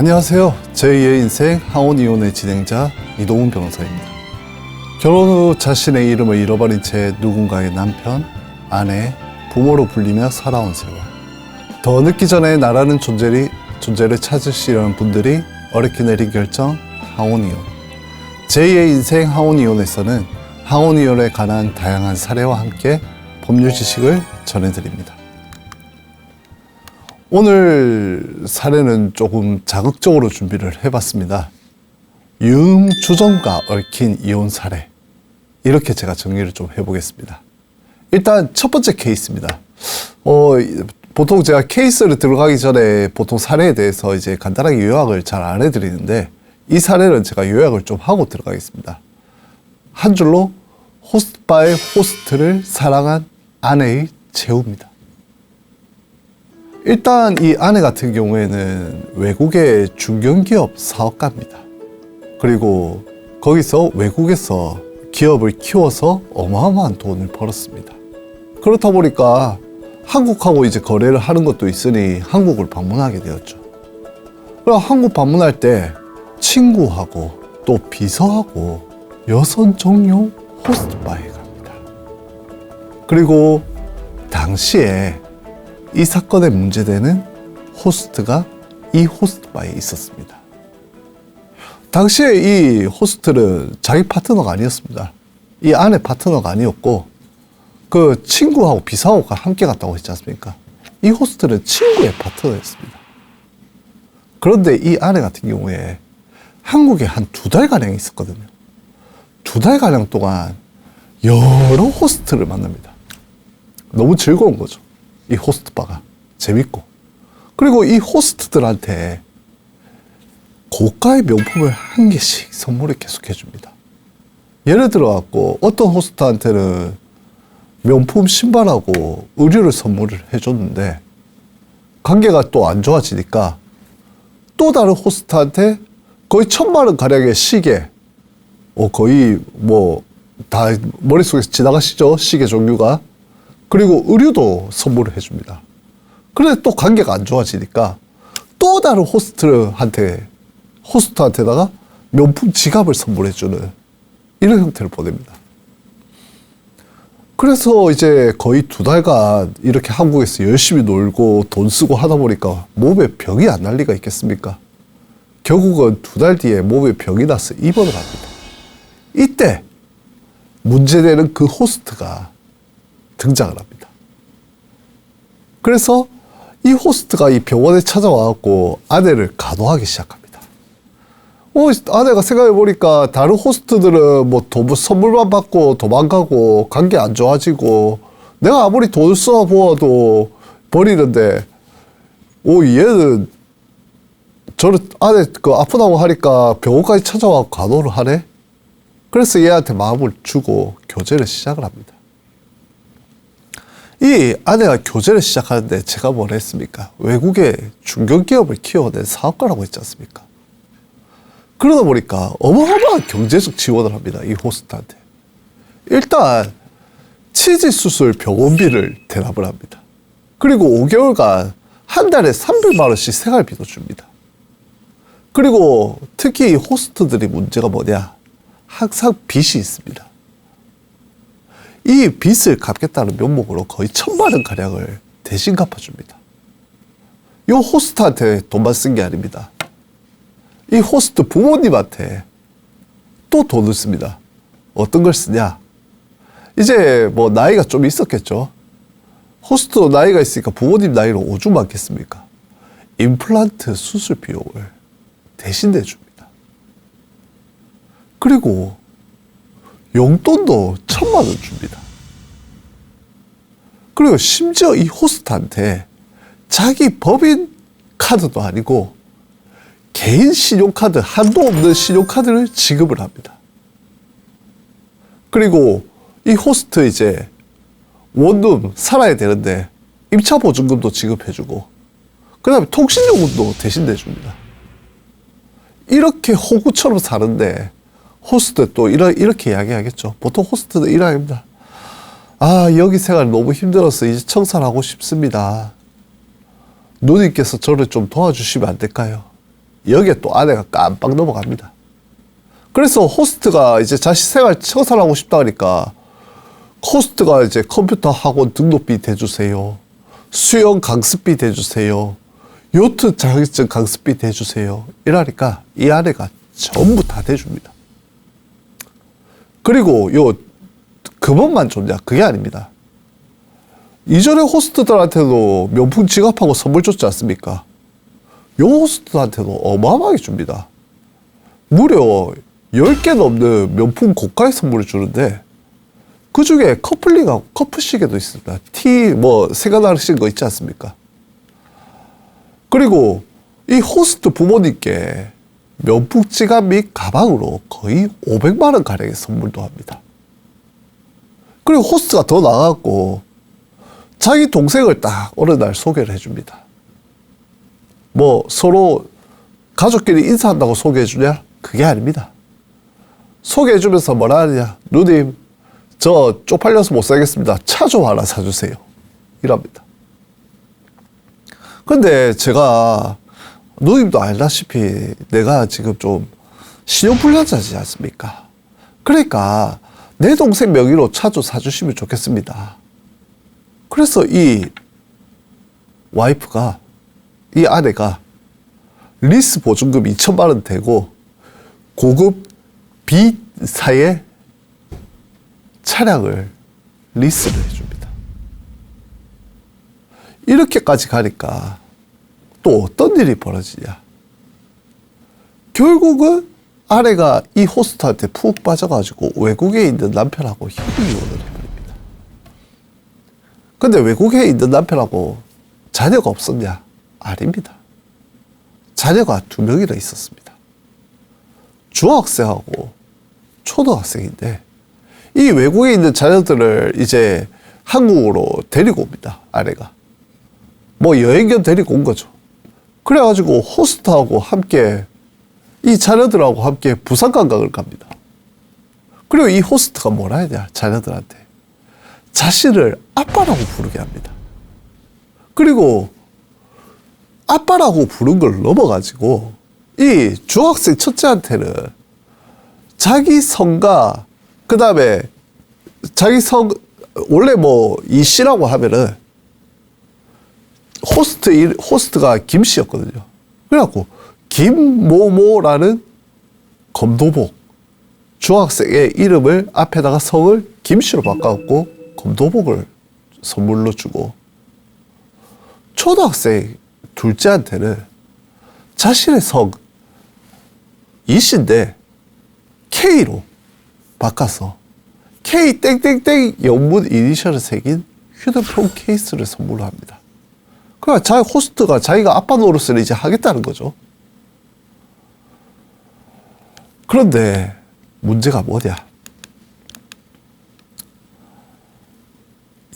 안녕하세요. 제2의 인생 항혼이혼의 진행자 이동훈 변호사입니다. 결혼 후 자신의 이름을 잃어버린 채 누군가의 남편, 아내, 부모로 불리며 살아온 세월. 더 늦기 전에 나라는 존재를 찾으시려는 분들이 어렵게 내린 결정, 항혼이혼. 제2의 인생 항혼이혼에서는 항혼이혼에 관한 다양한 사례와 함께 법률 지식을 전해드립니다. 오늘 사례는 조금 자극적으로 준비를 해봤습니다. 유흥주점과 얽힌 이혼 사례, 이렇게 제가 정리를 좀 해보겠습니다. 일단 첫 번째 케이스입니다. 보통 제가 케이스를 들어가기 전에 보통 사례에 대해서 이제 간단하게 요약을 잘 안 해드리는데, 이 사례는 제가 요약을 좀 하고 들어가겠습니다. 한 줄로, 호스트바의 호스트를 사랑한 아내의 제후입니다. 일단 이 아내 같은 경우에는 외국의 중견기업 사업가입니다. 그리고 거기서 외국에서 기업을 키워서 어마어마한 돈을 벌었습니다. 그렇다 보니까 한국하고 이제 거래를 하는 것도 있으니 한국을 방문하게 되었죠. 그럼 한국 방문할 때 친구하고 또 비서하고 여성 종료 호스트바에 갑니다. 그리고 당시에 이 사건에 문제되는 호스트가 이 호스트바에 있었습니다. 당시에 이 호스트는 자기 파트너가 아니었습니다. 이 아내 파트너가 아니었고, 그 친구하고 비서하고 함께 갔다고 했지 않습니까? 이 호스트는 친구의 파트너였습니다. 그런데 이 아내 같은 경우에 한국에 한 2달가량 있었거든요. 2달가량 동안 여러 호스트를 만납니다. 너무 즐거운 거죠. 이 호스트바가 재밌고, 그리고 이 호스트들한테 고가의 명품을 한 개씩 선물을 계속 해줍니다. 예를 들어 갖고 어떤 호스트한테는 명품 신발하고 의류를 선물을 해줬는데, 관계가 또 안 좋아지니까 또 다른 호스트한테 거의 1,000만 원 가량의 시계, 거의 뭐 다 머릿속에서 지나가시죠, 시계 종류가. 그리고 의류도 선물을 해줍니다. 그런데 또 관계가 안 좋아지니까 또 다른 호스트한테다가 명품 지갑을 선물해주는 이런 형태를 보냅니다. 그래서 이제 거의 2달간 이렇게 한국에서 열심히 놀고 돈 쓰고 하다 보니까 몸에 병이 안 날 리가 있겠습니까? 결국은 2달 뒤에 몸에 병이 나서 입원을 합니다. 이때 문제되는 그 호스트가 등장을 합니다. 그래서 이 호스트가 이 병원에 찾아와갖고 아내를 간호하기 시작합니다. 아내가 생각해보니까 다른 호스트들은 뭐 선물만 받고 도망가고 관계 안 좋아지고 내가 아무리 돈을 쏘아보아도 버리는데, 얘는 저를 아내 아프다고 하니까 병원까지 찾아와 간호를 하네? 그래서 얘한테 마음을 주고 교제를 시작을 합니다. 이 아내가 교제를 시작하는데 제가 뭘 했습니까? 외국의 중견기업을 키워낸 사업가라고 했지 않습니까? 그러다 보니까 어마어마한 경제적 지원을 합니다. 이 호스트한테. 일단 치질 수술 병원비를 대납을 합니다. 그리고 5개월간 한 달에 300만 원씩 생활비도 줍니다. 그리고 특히 이 호스트들이 문제가 뭐냐? 항상 빚이 있습니다. 이 빚을 갚겠다는 명목으로 거의 1,000만 원 가량을 대신 갚아줍니다. 이 호스트한테 돈만 쓴 게 아닙니다. 이 호스트 부모님한테 또 돈을 씁니다. 어떤 걸 쓰냐? 이제 뭐 나이가 좀 있었겠죠. 호스트도 나이가 있으니까 부모님 나이로 오죽 많겠습니까? 임플란트 수술 비용을 대신 내줍니다. 그리고 용돈도 1,000만 원 줍니다. 그리고 심지어 이 호스트한테 자기 법인 카드도 아니고 개인 신용카드, 한도 없는 신용카드를 지급을 합니다. 그리고 이 호스트 이제 원룸 살아야 되는데 임차 보증금도 지급해주고, 그 다음에 통신요금도 대신 내줍니다. 이렇게 호구처럼 사는데 호스트 또 이렇게 이야기하겠죠. 보통 호스트는 이야기합니다. 여기 생활 너무 힘들어서 이제 청산하고 싶습니다. 누님께서 저를 좀 도와주시면 안 될까요? 여기에 또 아내가 깜빡 넘어갑니다. 그래서 호스트가 이제 자식생활 청산하고 싶다 하니까 호스트가 이제 컴퓨터 학원 등록비 대주세요. 수영 강습비 대주세요. 요트 자격증 강습비 대주세요. 이러니까 이 아내가 전부 다 대줍니다. 그리고 그것만 줬냐? 그게 아닙니다. 이전에 호스트들한테도 명품 지갑하고 선물 줬지 않습니까? 요 호스트한테도 어마어마하게 줍니다. 무려 10개 넘는 명품 고가의 선물을 주는데 그 중에 커플링하고 커플 시계도 있습니다. 생각나신 거 있지 않습니까? 그리고 이 호스트 부모님께 명품 지갑 및 가방으로 거의 500만 원 가량의 선물도 합니다. 그리고 호스트가 더 나아갔고 자기 동생을 딱 어느 날 소개를 해줍니다. 서로 가족끼리 인사한다고 소개해주냐? 그게 아닙니다. 소개해주면서 뭐라 하느냐? 누님, 저 쪽팔려서 못 살겠습니다. 차 좀 하나 사주세요. 이럽니다. 근데 제가 누님도 알다시피 내가 지금 좀 신용불량자지 않습니까? 그러니까 내 동생 명의로 차 좀 사주시면 좋겠습니다. 그래서 이 와이프가, 이 아내가 리스 보증금 2천만 원 대고 고급 B사의 차량을 리스를 해줍니다. 이렇게까지 가니까 또 어떤 일이 벌어지냐. 결국은 아내가 이 호스트한테 푹 빠져가지고 외국에 있는 남편하고 협의이혼을 해버립니다. 근데 외국에 있는 남편하고 자녀가 없었냐? 아닙니다. 자녀가 2명이나 있었습니다. 중학생하고 초등학생인데 이 외국에 있는 자녀들을 이제 한국으로 데리고 옵니다. 아내가. 여행 겸 데리고 온 거죠. 그래가지고 호스트하고 함께 이 자녀들하고 함께 부산 관광을 갑니다. 그리고 이 호스트가 뭐라 해야 되냐? 자녀들한테 자신을 아빠라고 부르게 합니다. 그리고 아빠라고 부른 걸 넘어가지고 이 중학생 첫째한테는 자기 성과 그 다음에 자기 원래 이 씨라고 하면은 호스트가 김씨였거든요. 그래갖고 김모모라는 검도복 중학생의 이름을 앞에다가 성을 김씨로 바꿔갖고 검도복을 선물로 주고 초등학생 둘째한테는 자신의 성 이씨인데 K로 바꿔서 K 땡땡땡 영문 이니셜을 새긴 휴대폰 케이스를 선물로 합니다. 그러니까 호스트가 자기가 아빠 노릇을 이제 하겠다는 거죠. 그런데 문제가 뭐냐?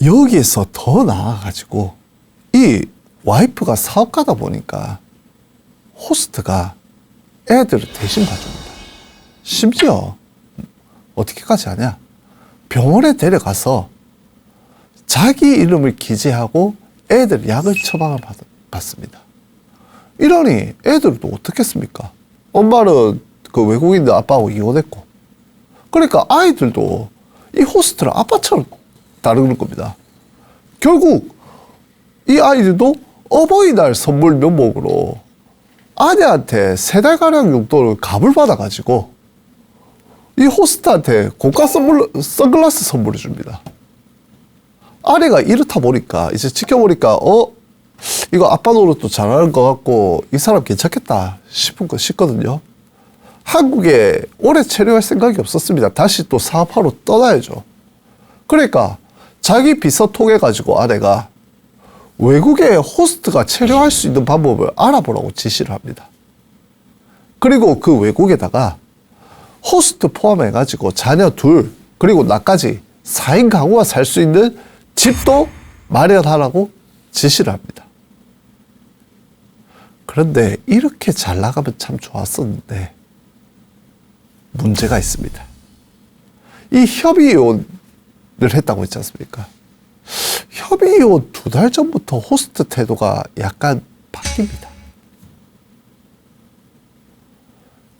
여기에서 더 나아가지고 이 와이프가 사업가다 보니까 호스트가 애들을 대신 봐줍니다. 심지어 어떻게까지 하냐? 병원에 데려가서 자기 이름을 기재하고 애들 약을 처방을 받습니다. 이러니 애들도 어떻겠습니까? 엄마는 그 외국인 아빠하고 이혼했고, 그러니까 아이들도 이 호스트를 아빠처럼 다루는 겁니다. 결국 이 아이들도 어버이날 선물 명목으로 아내한테 3달가량 용돈을 값을 받아가지고 이 호스트한테 고가 선글라스 선물을 줍니다. 아내가 이렇다 보니까 이제 지켜보니까 이거 아빠 노릇도 잘하는 것 같고 이 사람 괜찮겠다 싶거든요. 한국에 오래 체류할 생각이 없었습니다. 다시 또 사업하러 떠나야죠. 그러니까 자기 비서 통해 가지고 아내가 외국에 호스트가 체류할 수 있는 방법을 알아보라고 지시를 합니다. 그리고 그 외국에다가 호스트 포함해 가지고 자녀 2 그리고 나까지 4인 가구가 살 수 있는 집도 마련하라고 지시를 합니다. 그런데 이렇게 잘 나가면 참 좋았었는데 문제가 있습니다. 이 협의이혼을 했다고 했지 않습니까? 협의이혼 2달 전부터 호스트 태도가 약간 바뀝니다.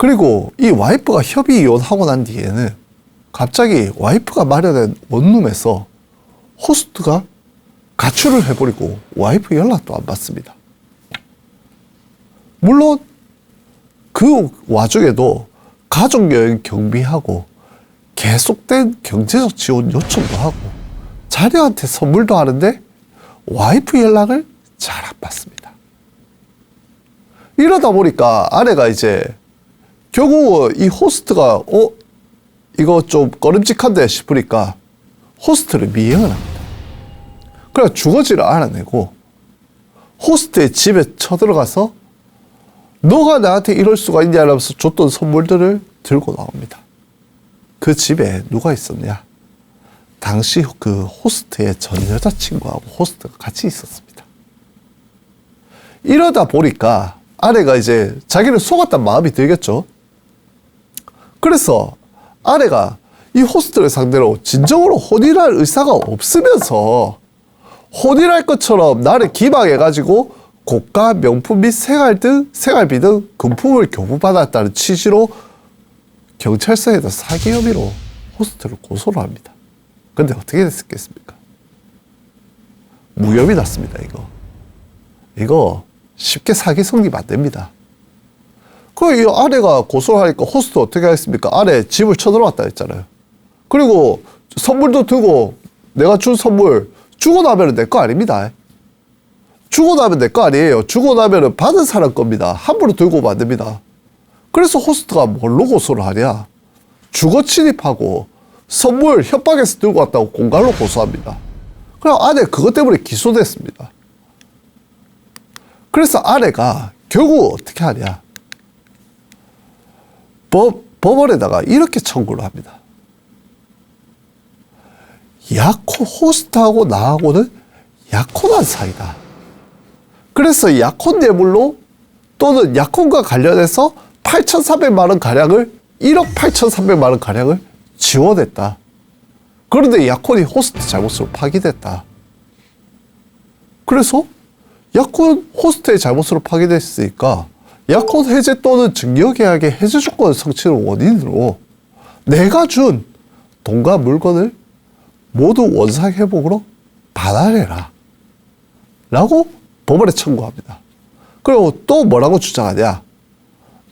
그리고 이 와이프가 협의 이혼하고 난 뒤에는 갑자기 와이프가 마련한 원룸에서 호스트가 가출을 해버리고 와이프 연락도 안 받습니다. 물론 그 와중에도 가족여행 경비하고 계속된 경제적 지원 요청도 하고 자녀한테 선물도 하는데 와이프 연락을 잘 안 받습니다. 이러다 보니까 아내가 이제 결국 이 호스트가 이거 좀 꺼림칙한데 싶으니까 호스트를 미행을 합니다. 그래서 주거지를 알아내고 호스트의 집에 쳐들어가서 너가 나한테 이럴 수가 있냐 하면서 줬던 선물들을 들고 나옵니다. 그 집에 누가 있었냐? 당시 그 호스트의 전 여자친구하고 호스트가 같이 있었습니다. 이러다 보니까 아내가 이제 자기를 속았단 마음이 들겠죠. 그래서 아내가 이 호스트를 상대로 진정으로 혼인할 의사가 없으면서 혼인할 것처럼 나를 기망해가지고 고가 명품 및 생활비 등 금품을 교부받았다는 취지로 경찰서에다 사기 혐의로 호스트를 고소를 합니다. 근데 어떻게 됐겠습니까? 무혐의 났습니다, 이거 쉽게 사기 성립 안 됩니다. 이 아내가 고소를 하니까 호스트 어떻게 하겠습니까? 아내 집을 쳐들어왔다 했잖아요. 그리고 선물도 두고 내가 준 선물 주고 나면 내 거 아닙니다. 주고 나면 내 거 아니에요. 주고 나면 받은 사람 겁니다. 함부로 들고 오면 안 됩니다. 그래서 호스트가 뭘로 고소를 하냐? 주거 침입하고 선물 협박해서 들고 왔다고 공갈로 고소합니다. 그럼 아내 그것 때문에 기소됐습니다. 그래서 아내가 결국 어떻게 하냐? 법원에다가 이렇게 청구를 합니다. 호스트하고 나하고는 약혼한 사이다. 그래서 약혼 뇌물로 또는 약혼과 관련해서 8,300만 원 가량을 1억 8,300만 원 가량을 지원했다. 그런데 약혼이 호스트 잘못으로 파기됐다. 그래서 약혼 호스트의 잘못으로 파기됐으니까 약혼 해제 또는 증여계약의 해제 조건 성취를 원인으로 내가 준 돈과 물건을 모두 원상회복으로 반환해라 라고 법원에 청구합니다. 그리고 또 뭐라고 주장하냐?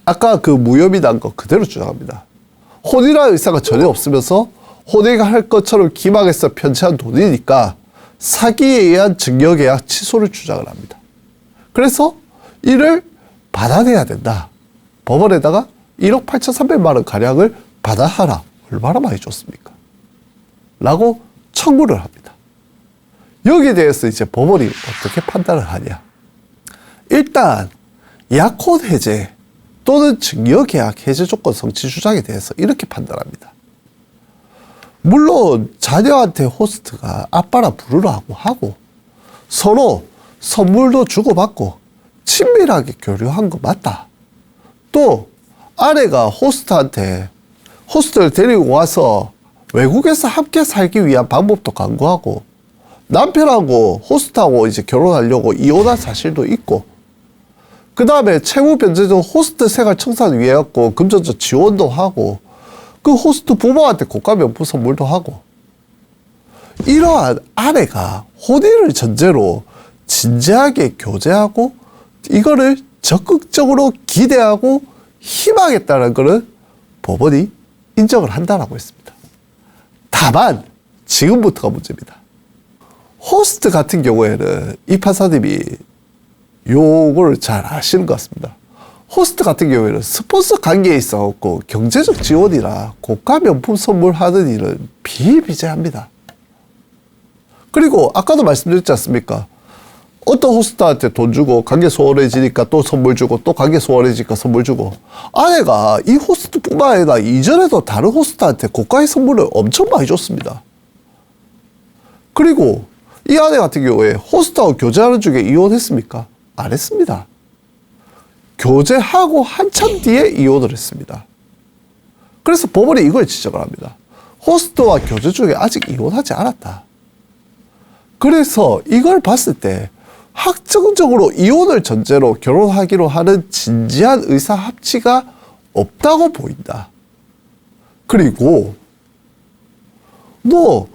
아까 그 무혐의 난 거 그대로 주장합니다. 혼인할 의사가 전혀 없으면서 혼인할 것처럼 기망해서 편취한 돈이니까 사기에 의한 증여계약 취소를 주장을 합니다. 그래서 이를 반환해야 된다. 법원에다가 1억 8,300만 원 가량을 반환하라. 얼마나 많이 줬습니까? 라고 청구를 합니다. 여기에 대해서 이제 법원이 어떻게 판단을 하냐? 일단 약혼 해제 또는 증여계약 해제 조건 성취 주장에 대해서 이렇게 판단합니다. 물론 자녀한테 호스트가 아빠라 부르라고 하고 서로 선물도 주고받고 친밀하게 교류한 거 맞다. 또 아내가 호스트한테 호스트를 데리고 와서 외국에서 함께 살기 위한 방법도 강구하고 남편하고 호스트하고 이제 결혼하려고 이혼한 사실도 있고 그 다음에 채무 변제적 호스트 생활 청산 위해 갖고 금전적 지원도 하고 그 호스트 부모한테 고가 명품 선물도 하고 이러한 아내가 혼인을 전제로 진지하게 교제하고 이거를 적극적으로 기대하고 희망했다는 것을 법원이 인정을 한다라고 했습니다. 다만 지금부터가 문제입니다. 호스트 같은 경우에는 이 판사님이 요거를 잘 아시는 것 같습니다. 호스트 같은 경우에는 스폰서 관계에 있어서 경제적 지원이나 고가 명품 선물하는 일은 비일비재합니다. 그리고 아까도 말씀드렸지 않습니까? 어떤 호스트한테 돈 주고 관계 소원해지니까 또 선물 주고 또 관계 소원해지니까 선물 주고 아내가 이 호스트뿐만 아니라 이전에도 다른 호스트한테 고가의 선물을 엄청 많이 줬습니다. 그리고 이 아내 같은 경우에 호스트하고 교제하는 중에 이혼했습니까? 안 했습니다. 교제하고 한참 뒤에 이혼을 했습니다. 그래서 법원이 이걸 지적을 합니다. 호스트와 교제 중에 아직 이혼하지 않았다. 그래서 이걸 봤을 때 확정적으로 이혼을 전제로 결혼하기로 하는 진지한 의사 합치가 없다고 보인다. 그리고 너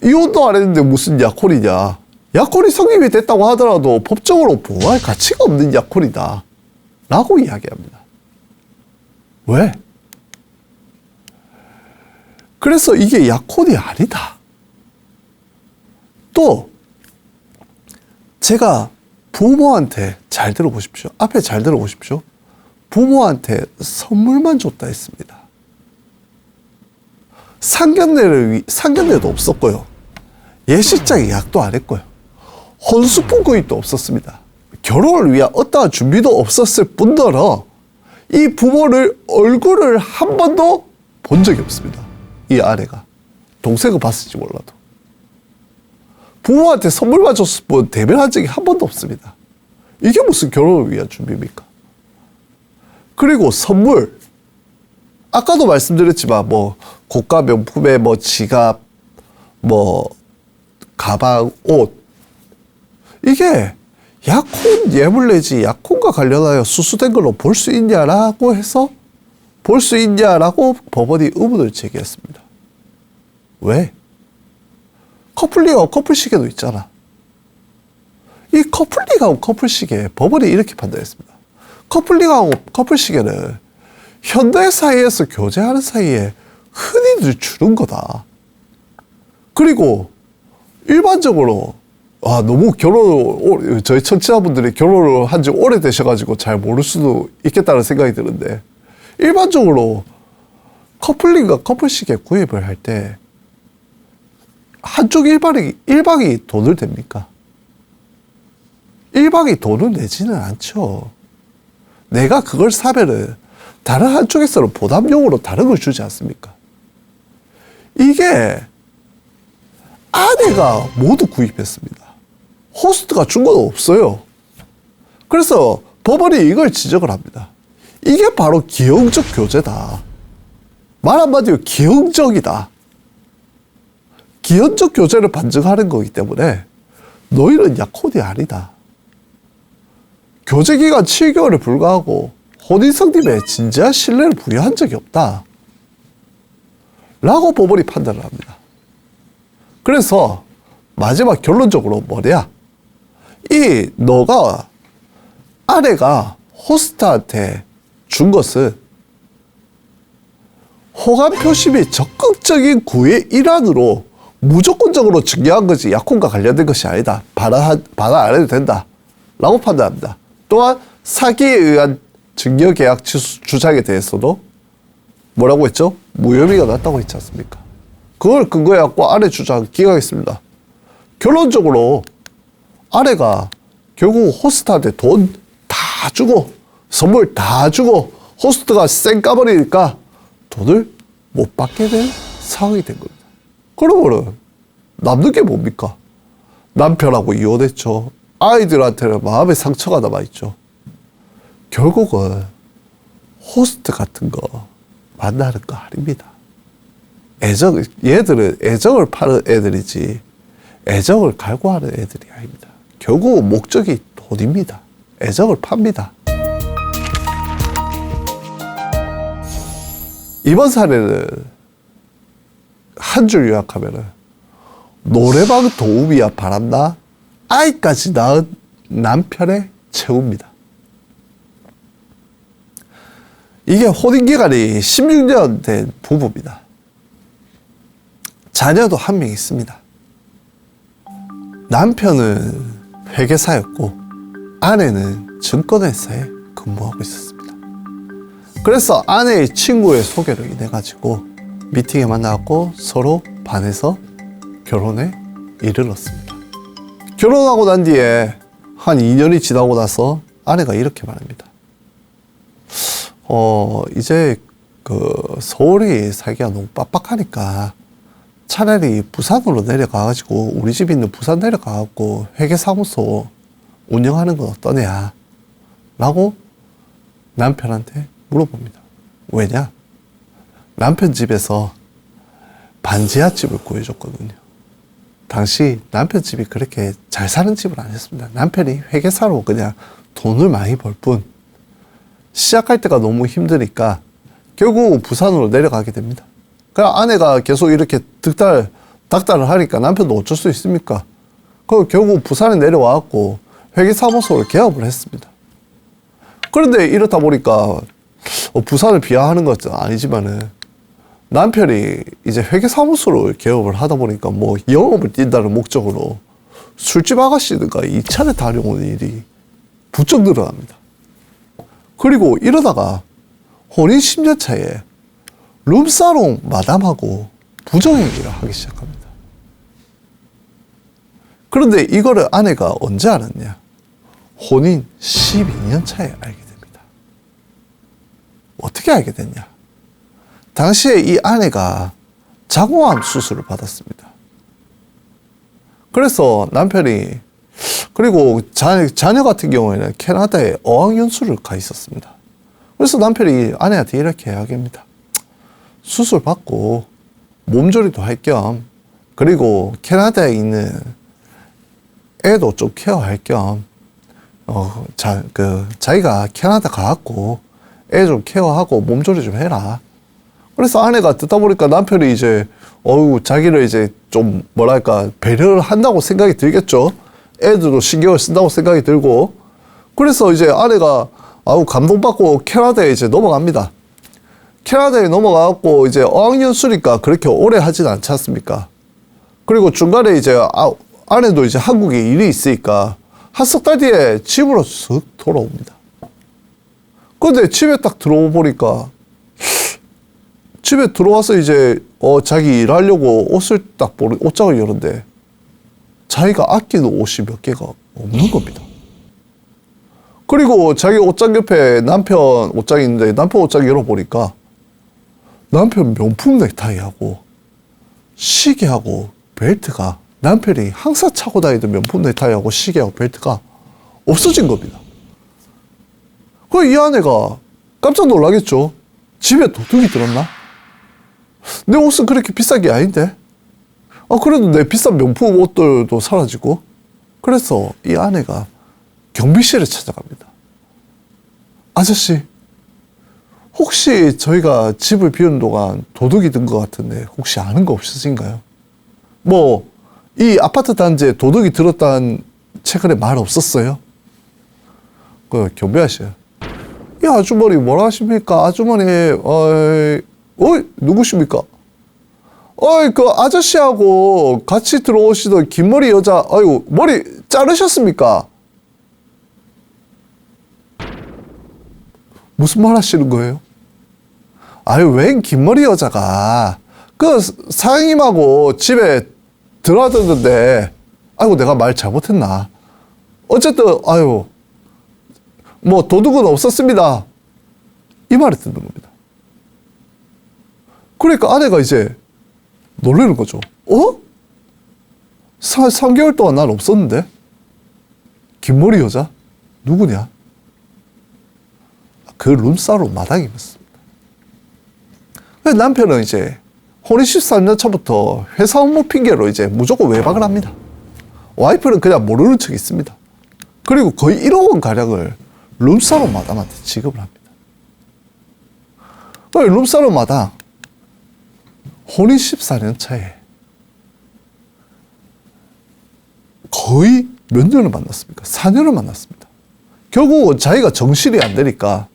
이혼도 안 했는데 무슨 약혼이냐. 약혼이 성립이 됐다고 하더라도 법적으로 보호할 가치가 없는 약혼이다 라고 이야기합니다. 왜? 그래서 이게 약혼이 아니다. 또 제가 부모한테 잘 들어보십시오. 앞에 잘 들어보십시오. 부모한테 선물만 줬다 했습니다. 상견례도 없었고요. 예식장 예약도 안 했고요. 혼수품 구입도 없었습니다. 결혼을 위한 어떠한 준비도 없었을 뿐더러 이 부모를 얼굴을 한 번도 본 적이 없습니다. 이 아내가. 동생은 봤을지 몰라도. 부모한테 선물만 줬을 뿐 대면한 적이 한 번도 없습니다. 이게 무슨 결혼을 위한 준비입니까? 그리고 선물. 아까도 말씀드렸지만 뭐 고가 명품의 뭐 지갑, 뭐 가방, 옷. 이게 약혼 예물 내지 약혼과 관련하여 수수된 걸로 볼 수 있냐라고 해서 볼 수 있냐라고 법원이 의문을 제기했습니다. 왜? 커플링하고 커플시계도 있잖아. 이 커플링하고 커플시계 법원이 이렇게 판단했습니다. 커플링하고 커플시계는 현대 사이에서 교제하는 사이에 흔히들 주는 거다. 그리고 일반적으로 너무 저희 청취자분들이 결혼을 한 지 오래되셔가지고 잘 모를 수도 있겠다는 생각이 드는데 일반적으로 커플링과 커플시계 구입을 할 때 한쪽 일방이 돈을 댑니까? 일방이 돈을 내지는 않죠. 내가 그걸 사면은 다른 한쪽에서는 보답용으로 다른 걸 주지 않습니까? 이게 아내가 모두 구입했습니다. 호스트가 준 건 없어요. 그래서 법원이 이걸 지적을 합니다. 이게 바로 기형적 교제다. 말 한마디로 기형적이다. 기형적 교제를 반증하는 거기 때문에 너희는 약혼이 아니다. 교제기간 7개월에 불과하고 혼인 성립에 진지한 신뢰를 부여한 적이 없다. 라고 법원이 판단을 합니다. 그래서 마지막 결론적으로 뭐냐? 아내가 호스트한테 준 것은 호감 표시 및 적극적인 구의 일환으로 무조건적으로 중요한 거지 약혼과 관련된 것이 아니다. 반환 안 해도 된다. 라고 판단합니다. 또한 사기에 의한 증여계약 주장에 대해서도 뭐라고 했죠? 무혐의가 났다고 했지 않습니까? 그걸 근거에 갖고 아내 주장 기각했습니다. 결론적으로 아내가 결국 호스트한테 돈 다 주고 선물 다 주고 호스트가 쌩 까버리니까 돈을 못 받게 된 상황이 된 겁니다. 그러면은 남는 게 뭡니까? 남편하고 이혼했죠. 아이들한테는 마음의 상처가 남아있죠. 결국은 호스트 같은 거 만나는 거 아닙니다. 얘들은 애정을 파는 애들이지 애정을 갈구하는 애들이 아닙니다. 결국은 목적이 돈입니다. 애정을 팝니다. 이번 사례는 한 줄 요약하면은 노래방 도우미야 바란다 아이까지 낳은 남편의 최후입니다. 이게 혼인기간이 16년 된 부부입니다. 자녀도 한 명 있습니다. 남편은 회계사였고 아내는 증권회사에 근무하고 있었습니다. 그래서 아내의 친구의 소개로 인해 가지고 미팅에 만나고 서로 반해서 결혼에 이르렀습니다. 결혼하고 난 뒤에 한 2년이 지나고 나서 아내가 이렇게 말합니다. 이제 서울이 살기가 너무 빡빡하니까 차라리 부산으로 내려가가지고 우리 집 있는 부산 내려가갖고 회계사무소 운영하는 건 어떠냐 라고 남편한테 물어봅니다. 왜냐? 남편 집에서 반지하집을 구해줬거든요. 당시 남편 집이 그렇게 잘 사는 집은 아니었습니다. 남편이 회계사로 그냥 돈을 많이 벌 뿐 시작할 때가 너무 힘드니까 결국 부산으로 내려가게 됩니다. 그냥 아내가 계속 이렇게 닥달을 하니까 남편도 어쩔 수 있습니까? 그리고 결국 부산에 내려와갖고 회계사무소를 개업을 했습니다. 그런데 이렇다 보니까 부산을 비하하는 것은 아니지만은 남편이 이제 회계사무소를 개업을 하다 보니까 뭐 영업을 뛴다는 목적으로 술집 아가씨들과 2차례 다녀오는 일이 부쩍 늘어납니다. 그리고 이러다가 혼인 10년 차에 룸사롱 마담하고 부정행위를 하기 시작합니다. 그런데 이거를 아내가 언제 알았냐? 혼인 12년 차에 알게 됩니다. 어떻게 알게 됐냐? 당시에 이 아내가 자궁암 수술을 받았습니다. 그래서 남편이, 그리고 자녀 같은 경우에는 캐나다에 어학연수를 가 있었습니다. 그래서 남편이 아내한테 이렇게 이야기합니다. 수술 받고 몸조리도 할 겸, 그리고 캐나다에 있는 애도 좀 케어할 겸, 자기가 캐나다 가갖고 애 좀 케어하고 몸조리 좀 해라. 그래서 아내가 듣다 보니까 남편이 이제, 자기를 이제 좀 뭐랄까, 배려를 한다고 생각이 들겠죠. 애들도 신경을 쓴다고 생각이 들고. 그래서 이제 아내가, 감동받고 캐나다에 이제 넘어갑니다. 캐나다에 넘어가갖고 이제 어학연수니까 그렇게 오래 하진 않지 않습니까? 그리고 중간에 이제 아내도 이제 한국에 일이 있으니까 한 석 달 뒤에 집으로 쓱 돌아옵니다. 근데 집에 딱 들어보니까 집에 들어와서 이제 자기 일하려고 옷을 딱 옷장을 여는데 자기가 아끼는 옷이 몇 개가 없는 겁니다. 그리고 자기 옷장 옆에 남편 옷장이 있는데 남편 옷장 열어보니까 남편 명품 넥타이하고 시계하고 벨트가, 남편이 항상 차고 다니던 명품 넥타이하고 시계하고 벨트가 없어진 겁니다. 그럼 이 아내가 깜짝 놀라겠죠. 집에 도둑이 들었나? 내 옷은 그렇게 비싼 게 아닌데? 그래도 내 비싼 명품 옷들도 사라지고. 그래서 이 아내가 경비실에 찾아갑니다. 아저씨, 혹시 저희가 집을 비우는 동안 도둑이 든 것 같은데 혹시 아는 거 없으신가요? 뭐 이 아파트 단지에 도둑이 들었다는 최근에 말 없었어요? 그 경비 아저씨, 이 아주머니 뭐라 하십니까? 아주머니, 누구십니까? 그 아저씨하고 같이 들어오시던 긴 머리 여자, 머리 자르셨습니까? 무슨 말 하시는 거예요? 웬 긴 머리 여자가 그 사장님하고 집에 들어왔던데, 내가 말 잘못했나? 어쨌든, 뭐 도둑은 없었습니다. 이 말을 듣는 겁니다. 그러니까 아내가 이제 놀라는 거죠. 3개월 동안 난 없었는데? 긴 머리 여자? 누구냐? 그 룸사롱 마당이었습니다. 남편은 이제 혼인 13년 차부터 회사 업무 핑계로 이제 무조건 외박을 합니다. 와이프는 그냥 모르는 척 있습니다. 그리고 거의 1억 원 가량을 룸사롱 마담한테 지급을 합니다. 룸사롱 마담 혼인 14년 차에 거의 몇 년을 만났습니까? 4년을 만났습니다. 결국은 자기가 정신이 안 되니까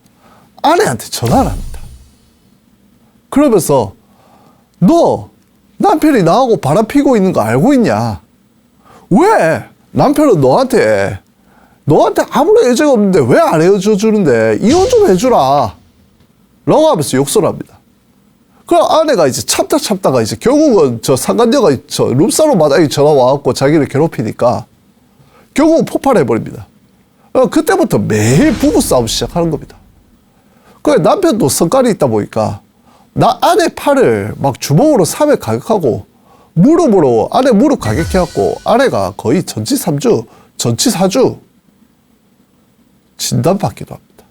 아내한테 전화를 합니다. 그러면서 너 남편이 나하고 바람 피고 있는 거 알고 있냐? 왜 남편은 너한테 아무런 애정이 없는데 왜 안 헤어져 주는데 이혼 좀 해주라 라고 하면서 욕설을 합니다. 그럼 아내가 이제 참다가 이제 결국은 저 상간녀가 저 룸사롱 마당에 전화 와갖고 자기를 괴롭히니까 결국은 폭발해버립니다. 그때부터 매일 부부싸움 시작하는 겁니다. 그 남편도 성깔이 있다 보니까 아내 팔을 막 주먹으로 3회 가격하고 무릎으로 아내 무릎 가격해갖고 아내가 거의 전치사주 진단받기도 합니다.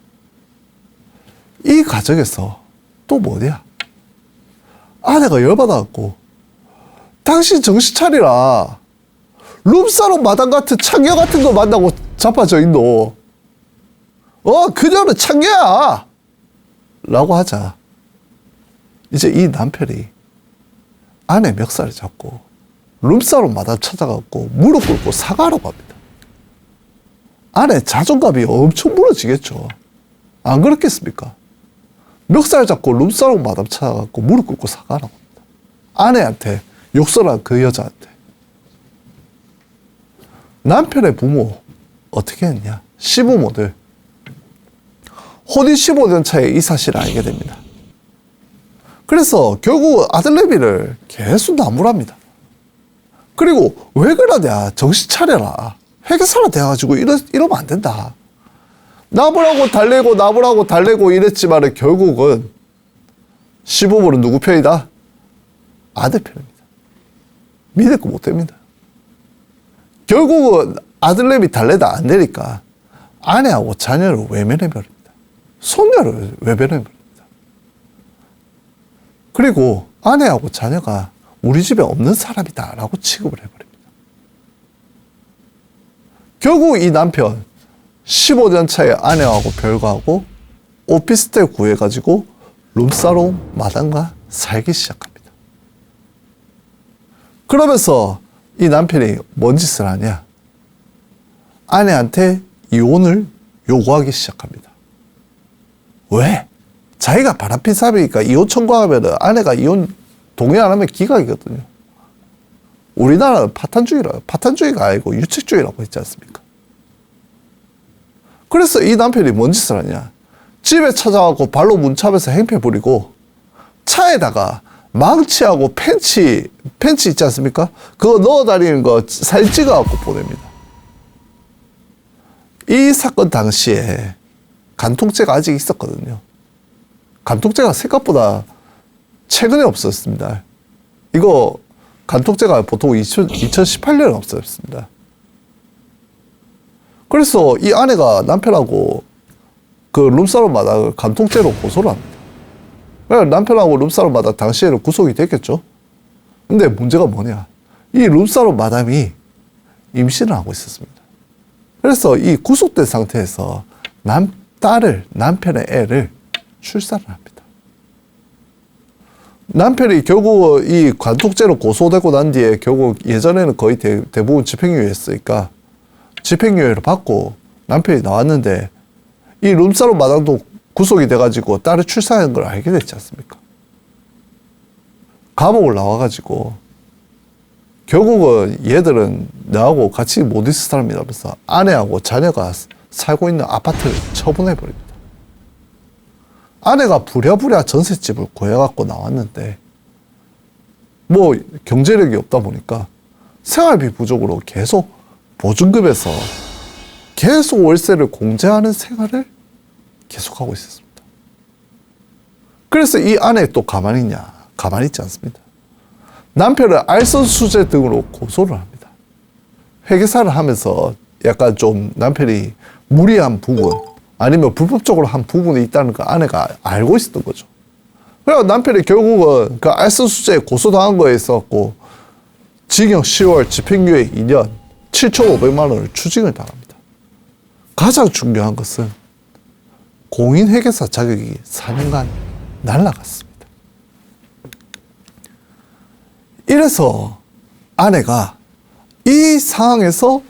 이 과정에서 또 뭐냐? 아내가 열받아갖고 당신 정신 차리라. 룸사롱 마당 같은 창녀 같은 거 만나고 자빠져 있노. 그녀는 창녀야! 라고 하자. 이제 이 남편이 아내 멱살을 잡고 룸사롱 마담 찾아가고 무릎 꿇고 사과하라고 합니다. 아내 자존감이 엄청 무너지겠죠. 안 그렇겠습니까? 멱살 잡고 룸사롱 마담 찾아가고 무릎 꿇고 사과하라고 합니다. 아내한테 욕설한 그 여자한테. 남편의 부모 어떻게 했냐? 시부모들 혼인 15년 차에 이 사실을 알게 됩니다. 그래서 결국 아들내미를 계속 나무랍니다. 그리고 왜 그러냐? 정신 차려라. 회계사로 돼가지고 이러면 안 된다. 나무라고 달래고 이랬지만 결국은 시부모는 누구 편이다? 아들 편입니다. 믿을 거 못 됩니다. 결국은 아들내미 달래다 안 되니까 아내하고 자녀를 외면해버립니다. 손녀를 외면해버립니다. 그리고 아내하고 자녀가 우리 집에 없는 사람이다 라고 취급을 해버립니다. 결국 이 남편 15년 차에 아내하고 별거하고 오피스텔 구해가지고 룸사롱 마담과 살기 시작합니다. 그러면서 이 남편이 뭔 짓을 하냐? 아내한테 이혼을 요구하기 시작합니다. 왜? 자기가 바람핀 사람이니까 이혼 청구하면 아내가 이혼 동의 안 하면 기각이거든요. 우리나라는 파탄주의가 아니고 유책주의라고 했지 않습니까? 그래서 이 남편이 뭔 짓을 하냐? 집에 찾아가고 발로 문차면서 행패 부리고 차에다가 망치하고 펜치 있지 않습니까? 그거 넣어 다니는 거 사진 찍어갖고 보냅니다. 이 사건 당시에 간통죄가 아직 있었거든요. 간통죄가 생각보다 최근에 없었습니다. 이거 간통죄가 보통 2018년에 없었습니다. 그래서 이 아내가 남편하고 그 룸사롱마다 간통죄로 고소를 합니다. 남편하고 룸사롱마다 당시에는 구속이 됐겠죠. 근데 문제가 뭐냐? 이 룸사롱 마담이 임신을 하고 있었습니다. 그래서 이 구속된 상태에서 남편의 애를 출산을 합니다. 남편이 결국 이 간통죄로 고소되고 난 뒤에 결국 예전에는 거의 대부분 집행유예였으니까 집행유예를 받고 남편이 나왔는데 이 룸사롱 마담도 구속이 돼가지고 딸을 출산한 걸 알게 됐지 않습니까? 감옥을 나와가지고 결국은 얘들은 나하고 같이 못 있을 사람이라면서 아내하고 자녀가 살고 있는 아파트를 처분해버립니다. 아내가 부랴부랴 전셋집을 구해갖고 나왔는데 뭐 경제력이 없다 보니까 생활비 부족으로 계속 보증금에서 계속 월세를 공제하는 생활을 계속하고 있었습니다. 그래서 이 아내 또 가만히 있냐? 가만히 있지 않습니다. 남편을 알선수재 등으로 고소를 합니다. 회계사를 하면서 약간 좀 남편이 무리한 부분 아니면 불법적으로 한 부분이 있다는 거 아내가 알고 있었던 거죠. 그래서 남편이 결국은 그 알선수재에 고소당한 거에 있었고 징역 10월 집행유예 2년 7,500만 원을 추징을 당합니다. 가장 중요한 것은 공인회계사 자격이 4년간 날아갔습니다. 이래서 아내가 이 상황에서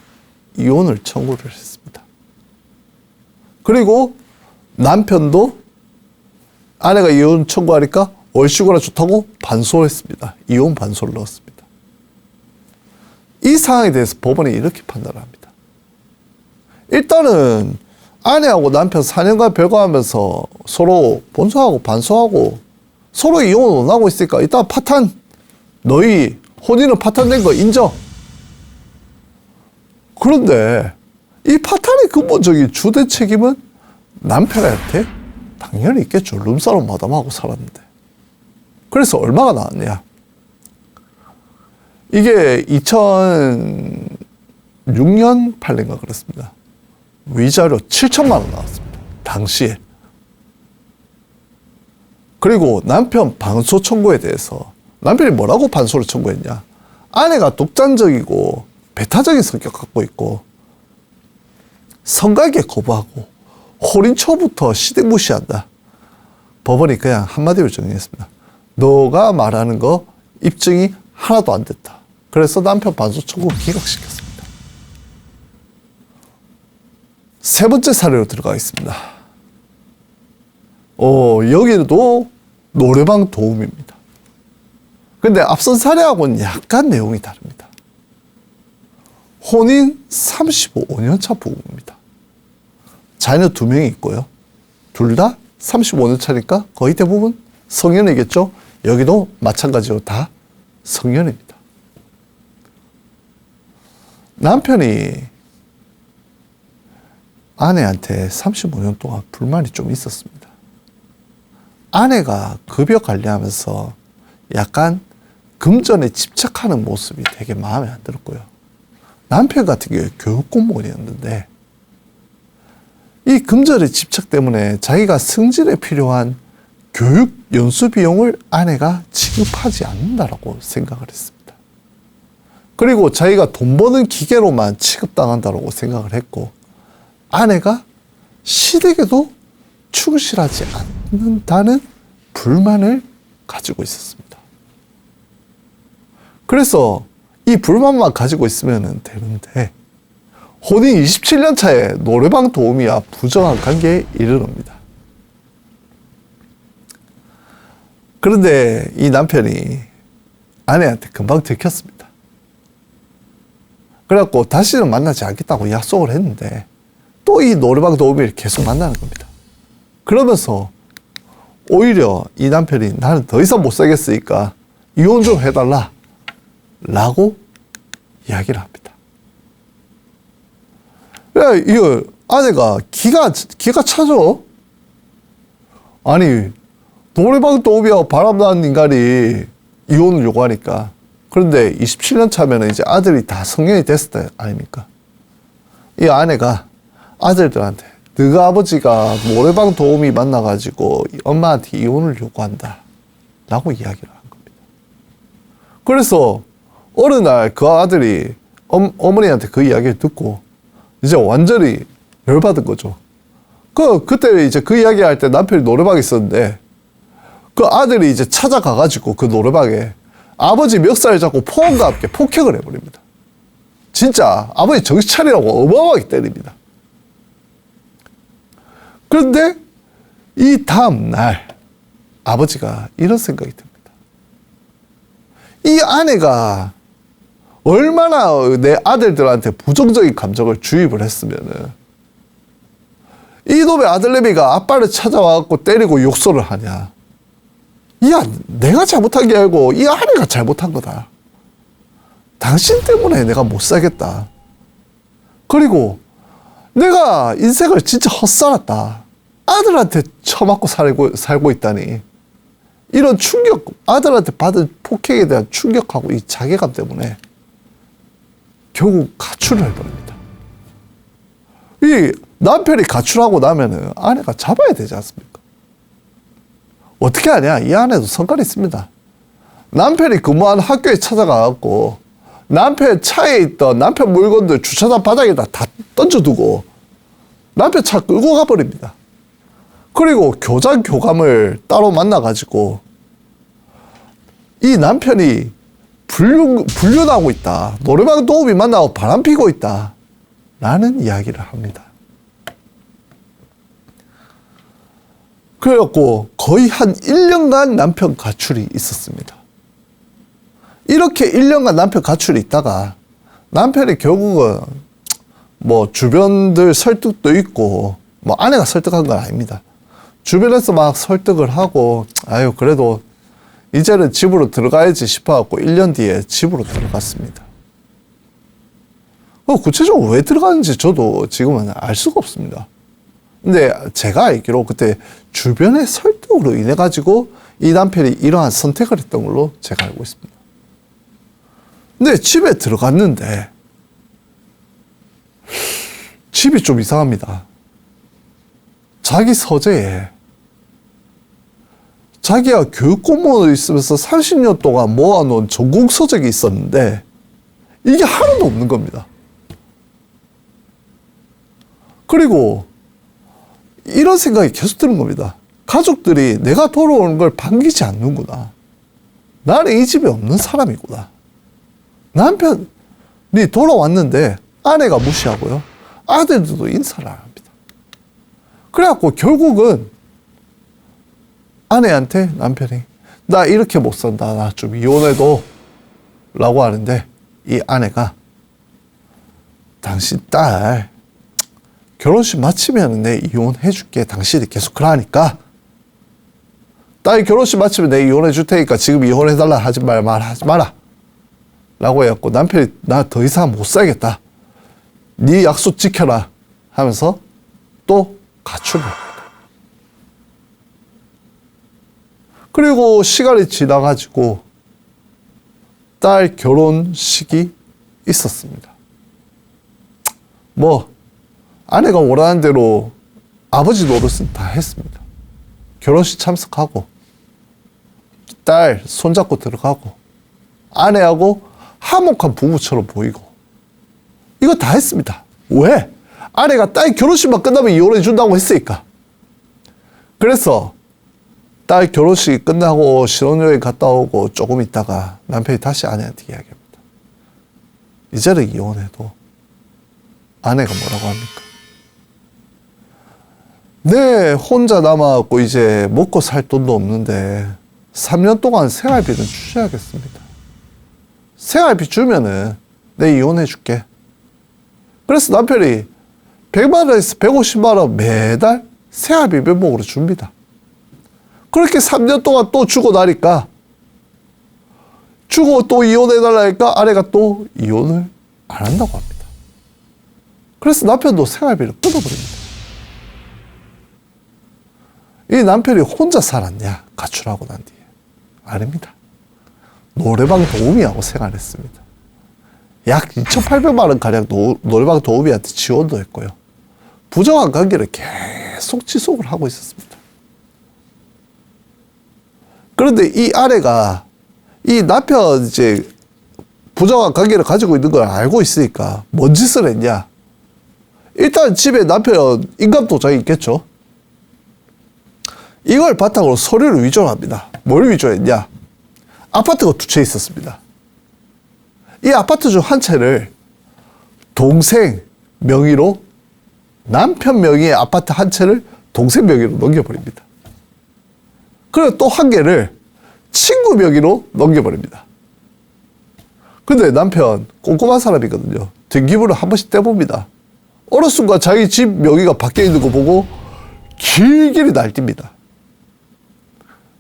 이혼을 청구를 했습니다. 그리고 남편도 아내가 이혼 청구하니까 얼씨구나 좋다고 반소를 했습니다. 이혼 반소를 넣었습니다. 이 상황에 대해서 법원이 이렇게 판단을 합니다. 일단은 아내하고 남편 4년간 별거하면서 서로 본소하고 반소하고 서로 이혼을 원하고 있으니까 일단 파탄, 너희 혼인은 파탄된 거 인정. 그런데 이 파탄의 근본적인 주된 책임은 남편한테 당연히 있겠죠. 룸사롱 마담하고 살았는데. 그래서 얼마가 나왔냐? 이게 2006년 8년가 그렇습니다. 위자료 7천만 원 나왔습니다. 당시에. 그리고 남편 반소 청구에 대해서 남편이 뭐라고 반소를 청구했냐? 아내가 독단적이고 배타적인 성격 갖고 있고 성관계 거부하고 호린 초부터 시댁 무시한다. 법원이 그냥 한마디로 정리했습니다. 너가 말하는 거 입증이 하나도 안 됐다. 그래서 남편 반소 청구 기각시켰습니다. 세 번째 사례로 들어가겠습니다. 여기도 노래방 도우미입니다. 근데 앞선 사례하고는 약간 내용이 다릅니다. 혼인 35년 차 부부입니다. 자녀 2명이 있고요. 둘 다 35년 차니까 거의 대부분 성년이겠죠. 여기도 마찬가지로 다 성년입니다. 남편이 아내한테 35년 동안 불만이 좀 있었습니다. 아내가 급여 관리하면서 약간 금전에 집착하는 모습이 되게 마음에 안 들었고요. 남편 같은 경우에 교육 공무원이었는데 이 금전의 집착 때문에 자기가 승진에 필요한 교육 연수 비용을 아내가 지급하지 않는다라고 생각을 했습니다. 그리고 자기가 돈 버는 기계로만 취급당한다라고 생각을 했고 아내가 시댁에도 충실하지 않는다는 불만을 가지고 있었습니다. 그래서 이 불만만 가지고 있으면 되는데 혼인 27년 차에 노래방 도우미와 부정한 관계에 이르릅니다. 그런데 이 남편이 아내한테 금방 들켰습니다. 그래갖고 다시는 만나지 않겠다고 약속을 했는데 또 이 노래방 도우미를 계속 만나는 겁니다. 그러면서 오히려 이 남편이 나는 더 이상 못 살겠으니까 이혼 좀 해달라 라고 이야기를 합니다. 이거 아내가 기가 차죠. 아니 노래방 도우미하고 바람나는 인간이 이혼을 요구하니까. 그런데 27년 차면 이제 아들이 다 성년이 됐을 때 아닙니까? 이 아내가 아들들한테 너가 아버지가 노래방 도우미 만나가지고 엄마한테 이혼을 요구한다 라고 이야기를 한 겁니다. 그래서 어느 날 그 아들이 어머니한테 그 이야기를 듣고 이제 완전히 열받은 거죠. 그때 이제 그 이야기 할 때 남편이 노래방에 있었는데 그 아들이 이제 찾아가가지고 그 노래방에 아버지 멱살을 잡고 포옹과 함께 폭행을 해버립니다. 진짜 아버지 정신 차리라고 어마어마하게 때립니다. 그런데 이 다음 날 아버지가 이런 생각이 듭니다. 이 아내가 얼마나 내 아들들한테 부정적인 감정을 주입을 했으면은 이놈의 아들내미가 아빠를 찾아와갖고 때리고 욕설을 하냐. 야, 내가 잘못한 게 아니고 이 아내가 잘못한 거다. 당신 때문에 내가 못 살겠다. 그리고 내가 인생을 진짜 헛살았다. 아들한테 처맞고 살고 있다니. 이런 충격, 아들한테 받은 폭행에 대한 충격하고 이 자괴감 때문에 결국 가출을 해버립니다. 이 남편이 가출하고 나면은 아내가 잡아야 되지 않습니까? 어떻게 하냐? 이 아내도 성깔이 있습니다. 남편이 근무하는 학교에 찾아가갖고 남편 차에 있던 남편 물건들 주차장 바닥에다 다 던져두고 남편 차 끌고 가버립니다. 그리고 교장 교감을 따로 만나가지고 이 남편이 불륜하고 있다. 노래방 도우미 만나고 바람피고 있다. 라는 이야기를 합니다. 그래갖고 거의 한 1년간 남편 가출이 있었습니다. 이렇게 1년간 남편 가출이 있다가 남편이 결국은 뭐 주변들 설득도 있고 뭐 아내가 설득한 건 아닙니다. 주변에서 막 설득을 하고 아유 그래도 이제는 집으로 들어가야지 싶어갖고 1년 뒤에 집으로 들어갔습니다. 구체적으로 왜 들어갔는지 저도 지금은 알 수가 없습니다. 근데 제가 알기로 그때 주변의 설득으로 인해 가지고 이 남편이 이러한 선택을 했던 걸로 제가 알고 있습니다. 근데 집에 들어갔는데 집이 좀 이상합니다. 자기 서재에 자기가 교육공무원으로 있으면서 30년 동안 모아놓은 전공 서적이 있었는데 이게 하나도 없는 겁니다. 그리고 이런 생각이 계속 드는 겁니다. 가족들이 내가 돌아오는 걸 반기지 않는구나. 나는 이 집에 없는 사람이구나. 남편이 돌아왔는데 아내가 무시하고요. 아들들도 인사를 안 합니다. 그래갖고 결국은 아내한테 남편이 나 이렇게 못 산다. 나 좀 이혼해도 라고 하는데 이 아내가 당신 딸 결혼식 마치면 내 이혼해 줄게. 당신이 계속 그러니까 딸 결혼식 마치면 내 이혼해 줄 테니까 지금 이혼해 달라 하지 마라 라고 해갖고 남편이 나 더 이상 못 살겠다. 네 약속 지켜라 하면서 또 가출을 합니다. 그리고 시간이 지나가지고 딸 결혼식이 있었습니다. 뭐 아내가 원하는 대로 아버지 노릇은 다 했습니다. 결혼식 참석하고 딸 손잡고 들어가고 아내하고 화목한 부부처럼 보이고 이거 다 했습니다. 왜? 아내가 딸 결혼식만 끝나면 이혼해 준다고 했으니까. 그래서 딸 결혼식이 끝나고 신혼여행 갔다 오고 조금 있다가 남편이 다시 아내한테 이야기합니다. 이제는 이혼해도 아내가 뭐라고 합니까? 네, 혼자 남아갖고 이제 먹고 살 돈도 없는데 3년 동안 생활비는 주셔야겠습니다. 생활비 주면은 내 이혼해 줄게. 그래서 남편이 100만 원에서 150만 원 매달 생활비 면목으로 줍니다. 그렇게 3년 동안 또 주고 나니까 주고 또 이혼해달라니까 아내가 또 이혼을 안 한다고 합니다. 그래서 남편도 생활비를 끊어버립니다. 이 남편이 혼자 살았냐? 가출하고 난 뒤에. 아닙니다. 노래방 도우미하고 생활했습니다. 약 2,800만 원 가량 노래방 도우미한테 지원도 했고요. 부정한 관계를 계속 지속을 하고 있었습니다. 그런데 이 아내가 이 남편 이제 부정한 관계를 가지고 있는 걸 알고 있으니까 뭔 짓을 했냐? 일단 집에 남편 인감도장이 있겠죠. 이걸 바탕으로 서류를 위조를 합니다. 뭘 위조했냐? 아파트가 두 채 있었습니다. 이 아파트 중 한 채를 동생 명의로 남편 명의의 아파트 한 채를 동생 명의로 넘겨버립니다. 그리고 또 한 개를 친구 명의로 넘겨버립니다. 근데 남편 꼼꼼한 사람이거든요. 등기부를 한 번씩 떼봅니다. 어느 순간 자기 집 명의가 바뀌어 있는 거 보고 길길이 날뜁니다.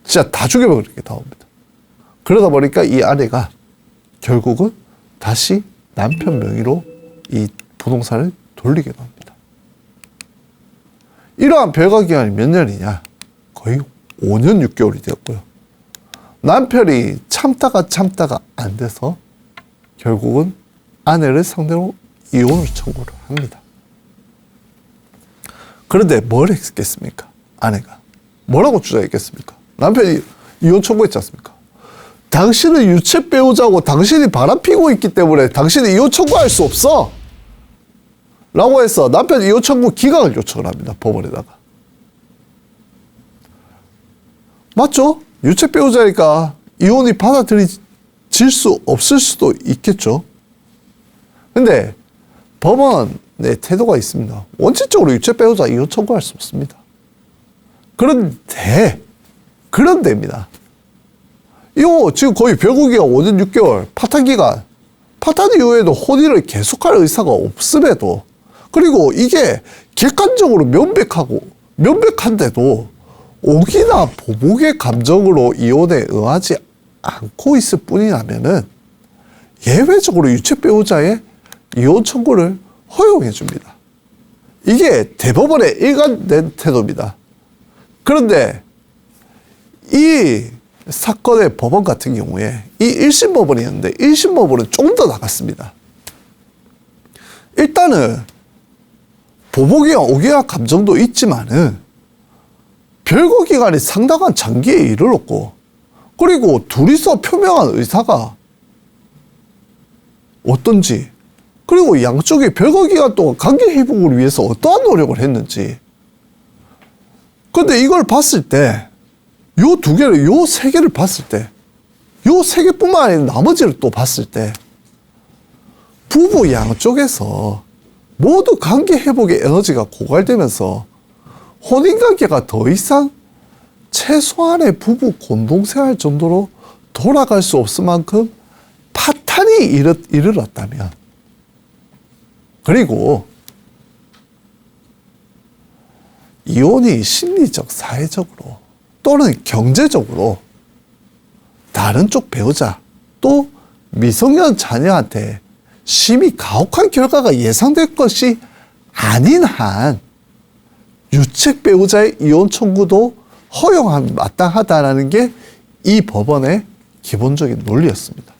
진짜 다 죽여버리게 나옵니다. 그러다 보니까 이 아내가 결국은 다시 남편 명의로 이 부동산을 돌리게 됩니다. 이러한 별거 기간이 몇 년이냐? 거의 5년 6개월이 되었고요. 남편이 참다가 안 돼서 결국은 아내를 상대로 이혼을 청구를 합니다. 그런데 뭘 했겠습니까? 아내가. 뭐라고 주장했겠습니까? 남편이 이혼 청구했지 않습니까? 당신은 유체 배우자고 당신이 바람피고 있기 때문에 당신이 이혼 청구할 수 없어! 라고 해서 남편 이혼 청구 기각을 요청을 합니다. 법원에다가. 맞죠? 유체 배우자니까 이혼이 받아들여질 수 없을 수도 있겠죠. 근데 법원의 태도가 있습니다. 원칙적으로 유체 배우자 이혼 청구할 수 없습니다. 그런데입니다. 이거 지금 거의 별거기가 5년 6개월 파탄기간, 파탄 이후에도 혼인을 계속할 의사가 없음에도, 그리고 이게 객관적으로 명백한데도 옥이나 보복의 감정으로 이혼에 응하지 않고 있을 뿐이라면은 예외적으로 유체 배우자의 이혼 청구를 허용해 줍니다. 이게 대법원의 일관된 태도입니다. 그런데 이 사건의 법원 같은 경우에 이 1심 법원이었는데 1심 법원은 조금 더 나갔습니다. 일단은 보복이와 오기와 감정도 있지만은 별거 기간이 상당한 장기에 이르렀고, 그리고 둘이서 표명한 의사가 어떤지, 그리고 양쪽이 별거 기간 동안 관계 회복을 위해서 어떠한 노력을 했는지 근데 이걸 봤을 때, 요 두 개를, 요 세 개를 봤을 때, 요 세 개뿐만 아니라 나머지를 또 봤을 때, 부부 양쪽에서 모두 관계 회복의 에너지가 고갈되면서 혼인관계가 더 이상 최소한의 부부 공동생활 정도로 돌아갈 수 없을 만큼 파탄이 이르렀다면, 그리고 이혼이 심리적, 사회적으로 또는 경제적으로 다른 쪽 배우자 또 미성년 자녀한테 심히 가혹한 결과가 예상될 것이 아닌 한 유책 배우자의 이혼 청구도 허용하면 마땅하다는 게 이 법원의 기본적인 논리였습니다.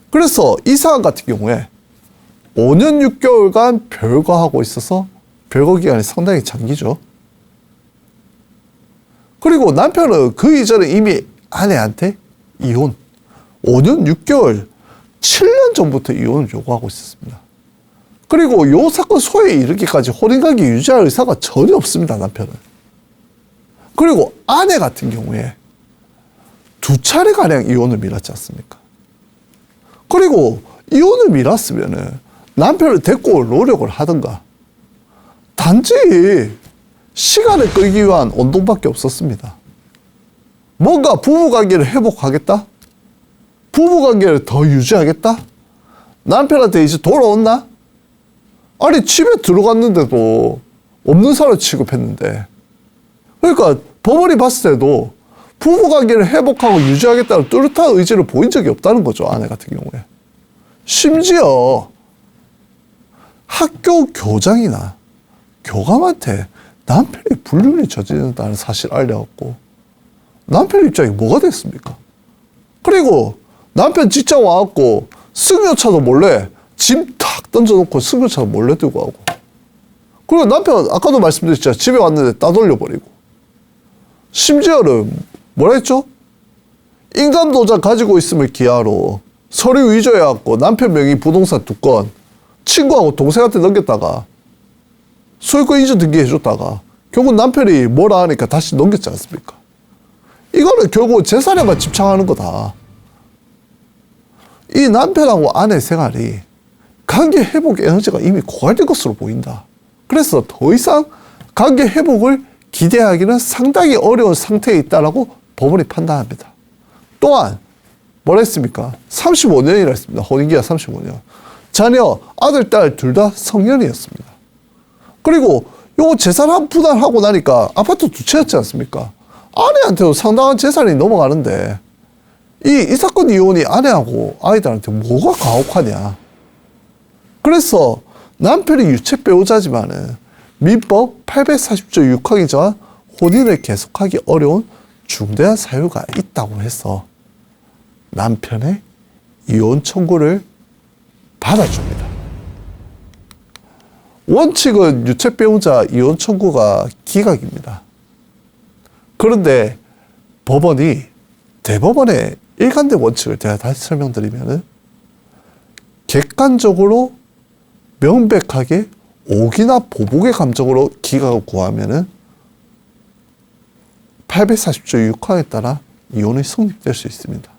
그래서 이 사안 같은 경우에 5년 6개월간 별거하고 있어서 별거 기간이 상당히 장기죠. 그리고 남편은 그 이전에 이미 아내한테 이혼 5년 6개월 7년 전부터 이혼을 요구하고 있었습니다. 그리고 요 사건 소에 이르기까지 혼인관계 유지할 의사가 전혀 없습니다, 남편은. 그리고 아내 같은 경우에 2차례가량 이혼을 미뤘지 않습니까? 그리고 이혼을 미뤘으면은 남편을 데리고 올 노력을 하든가, 단지 시간을 끌기 위한 온동밖에 없었습니다. 뭔가 부부관계를 회복하겠다? 부부관계를 더 유지하겠다? 남편한테 이제 돌아온나? 아니, 집에 들어갔는데도 없는 사람 취급했는데. 그러니까 법원이 봤을 때도 부부관계를 회복하고 유지하겠다는 뚜렷한 의지를 보인 적이 없다는 거죠, 아내 같은 경우에. 심지어 학교 교장이나 교감한테 남편이 불륜이 저지른다는 사실을 알려갖고 남편 입장이 뭐가 됐습니까? 그리고 남편 직장 와갖고 승용차도 몰래 짐 탁 던져놓고 승용차도 몰래 들고 가고, 그리고 남편 아까도 말씀드렸죠, 집에 왔는데 따돌려버리고, 심지어는 뭐라 했죠? 인감도장 가지고 있음을 기하로 서류 위조해갖고 남편 명의 부동산 2건 친구하고 동생한테 넘겼다가 소유권 이전 등기해줬다가 결국 남편이 뭐라 하니까 다시 넘겼지 않습니까? 이거는 결국 재산에만 집착하는 거다. 이 남편하고 아내 생활이 관계 회복 에너지가 이미 고갈된 것으로 보인다. 그래서 더 이상 관계 회복을 기대하기는 상당히 어려운 상태에 있다라고 법원이 판단합니다. 또한 뭐라 했습니까? 35년이라 했습니다. 혼인기간 35년. 자녀, 아들, 딸 둘 다 성년이었습니다. 그리고 요 재산 분할하고 나니까 아파트 2채였지 않습니까? 아내한테도 상당한 재산이 넘어가는데 이 사건 이혼이 아내하고 아이들한테 뭐가 가혹하냐. 그래서 남편이 유책 배우자지만은 민법 840조 6항에 정한 혼인을 계속하기 어려운 중대한 사유가 있다고 해서 남편의 이혼 청구를 받아줍니다. 원칙은 유책 배우자 이혼 청구가 기각입니다. 그런데 법원이 대법원의 일관된 원칙을 제가 다시 설명드리면은 객관적으로 명백하게 오기나 보복의 감정으로 기각을 구하면은 840조 6항에 따라 이혼이 성립될 수 있습니다.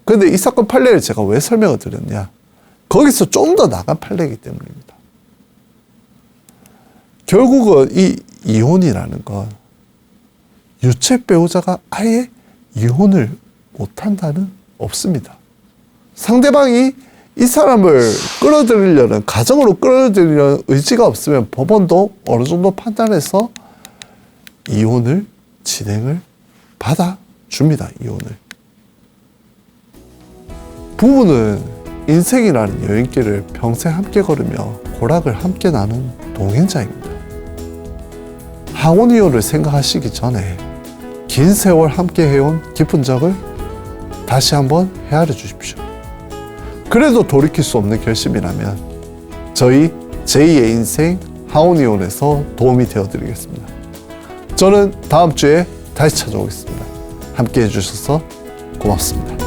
그런데 이 사건 판례를 제가 왜 설명을 드렸냐? 거기서 좀 더 나간 판례이기 때문입니다. 결국은 이 이혼이라는 건 유책 배우자가 아예 이혼을 못한다는 없습니다. 상대방이 이 사람을 끌어들이려는, 가정으로 끌어들이려는 의지가 없으면 법원도 어느 정도 판단해서 이혼을 진행을 받아줍니다. 이혼을. 부부는 인생이라는 여행길을 평생 함께 걸으며 고락을 함께 나눈 동행자입니다. 항혼이혼을 생각하시기 전에 긴 세월 함께 해온 깊은 적을 다시 한번 헤아려 주십시오. 그래도 돌이킬 수 없는 결심이라면 저희 제2의 인생 항혼이혼에서 도움이 되어드리겠습니다. 저는 다음 주에 다시 찾아오겠습니다. 함께 해주셔서 고맙습니다.